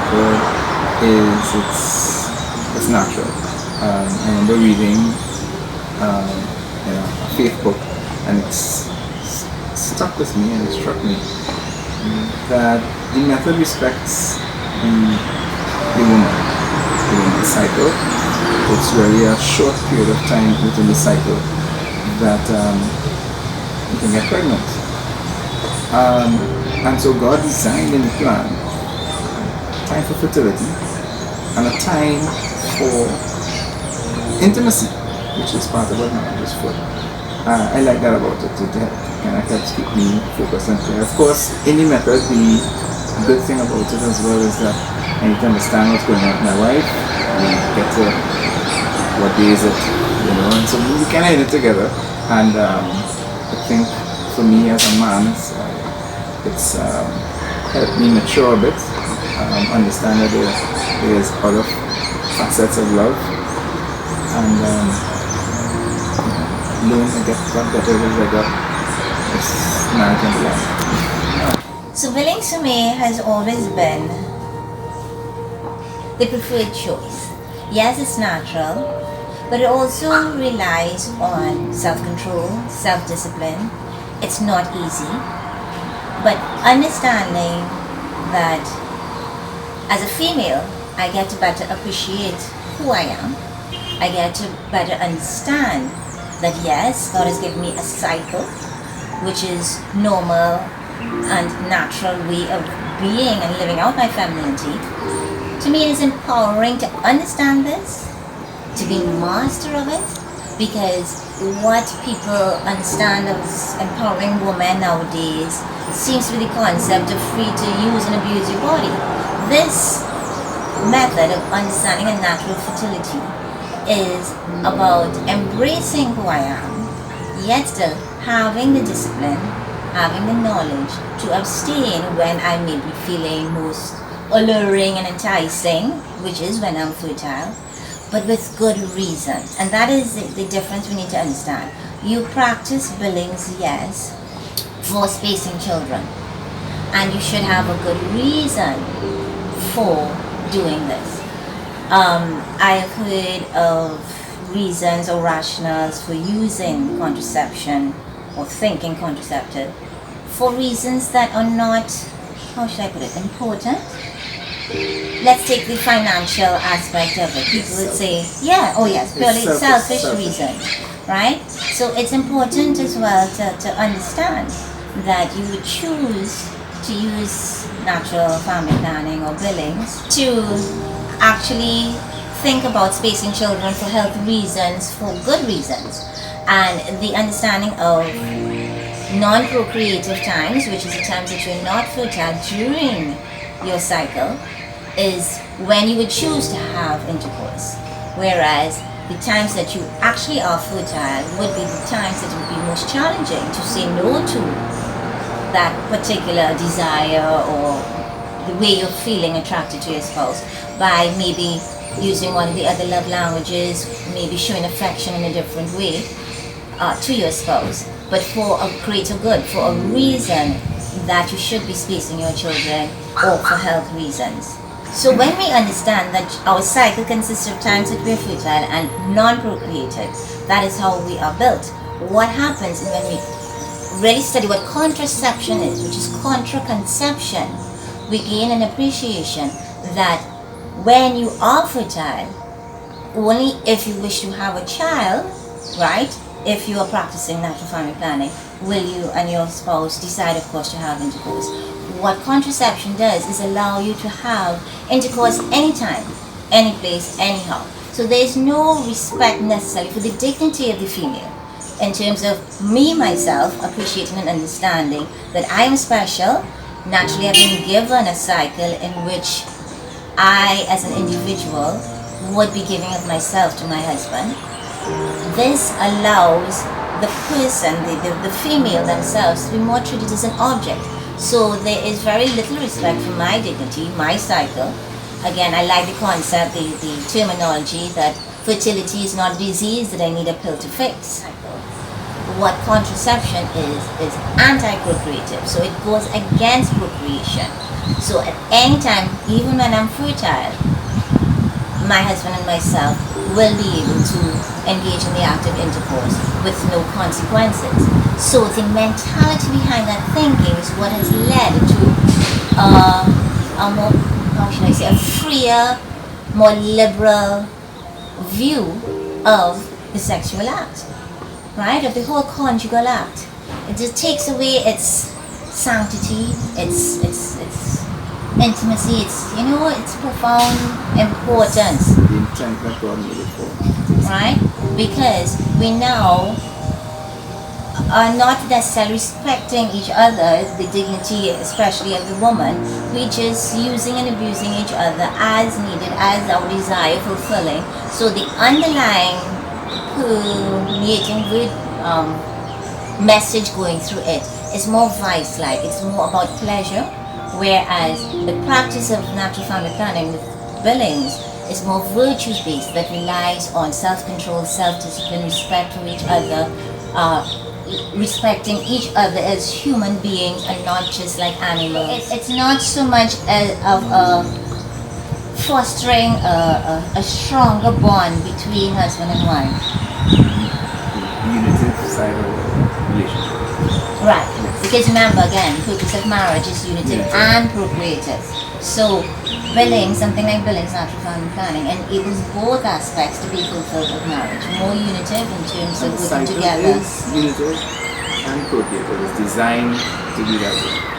cycle is it's natural. I remember reading a faith book, and it's stuck with me and it struck me that the method respects the woman's cycle. It's really a short period of time within the cycle that you can get pregnant. And so God designed in the plan time for fertility and a time for intimacy, which is part of what marriage is for. I like that about it. It kind of helps keep me focused and clear. Of course, in the method, the good thing about it as well is that I need to understand what's going on with my wife. We get to what day is it, and so we kind of hit it together. And I think for me as a man, it's helped me mature a bit, understand that there's other facets of love, and learn to get better as I got this marriage and life. So Billings for me has always been the preferred choice. Yes, it's natural, but it also relies on self-control, self-discipline. It's not easy, but understanding that as a female, I get to better appreciate who I am. I get to better understand that yes, God has given me a cycle, which is normal and natural way of being and living out my femininity. To me, it is empowering to understand this, to be master of it, because what people understand as empowering women nowadays seems to be the concept of free to use and abuse your body. This method of understanding a natural fertility is about embracing who I am, yet still having the discipline, having the knowledge to abstain when I may be feeling most alluring and enticing, which is when I'm fertile, but with good reason. And that is the difference we need to understand. You practice Billings, yes, for spacing children, and you should have a good reason for doing this. I've heard of reasons or rationales for using contraception or thinking contraceptive for reasons that are not, how should I put it, important. Let's take the financial aspect of it. People would say, yeah, oh yes, purely selfish reasons, right? So it's important as well to understand that you would choose to use natural family planning or Billings to actually think about spacing children for health reasons, for good reasons. And the understanding of non-procreative times, which is the times that you're not fertile during your cycle, is when you would choose to have intercourse. Whereas the times that you actually are fertile would be the times that would be most challenging to say no to that particular desire or the way you're feeling attracted to your spouse by maybe using one of the other love languages, maybe showing affection in a different way to your spouse, but for a greater good, for a reason that you should be spacing your children or for health reasons. So when we understand that our cycle consists of times that we're fertile and non-procreative, that is how we are built. What happens when we really study what contraception is, which is contraconception, we gain an appreciation that when you are fertile, only if you wish to have a child, right, if you are practicing natural family planning, will you and your spouse decide, of course, to have intercourse. What contraception does is allow you to have intercourse anytime, any place, anyhow. So there is no respect necessarily for the dignity of the female in terms of me, myself, appreciating and understanding that I am special. Naturally, I've been given a cycle in which I, as an individual, would be giving of myself to my husband. This allows the person, the female themselves, to be more treated as an object. So there is very little respect for my dignity, my cycle. Again, I like the concept, the terminology that fertility is not a disease that I need a pill to fix. What contraception is anti-procreative, so it goes against procreation. So at any time, even when I'm fertile, my husband and myself will be able to engage in the active intercourse with no consequences. So the mentality behind that thinking is what has led to a more, how should I say, a freer, more liberal view of the sexual act, right? Of the whole conjugal act. It just takes away its sanctity, its intimacy, its profound importance. The intent that God made it for. Right? Because we now are not necessarily respecting each other, the dignity especially of the woman. We're just using and abusing each other as needed, as our desire fulfilling. So the underlying permeating message going through it is more vice-like. It's more about pleasure, whereas the practice of natural family planning with Billings is more virtues-based, that relies on self-control, self-discipline, respect for each other, respecting each other as human beings and not just like animals. It's not so much of fostering a stronger bond between husband and wife. Unitive side of the relationship. Right. Yes. Because remember, again, the purpose of marriage is unitive and procreative. So Billings, something like Billings natural family planning, enables both aspects to be fulfilled of marriage. More unitive in terms of And the working cycle together. is unitive and procreative. It's designed to be that way.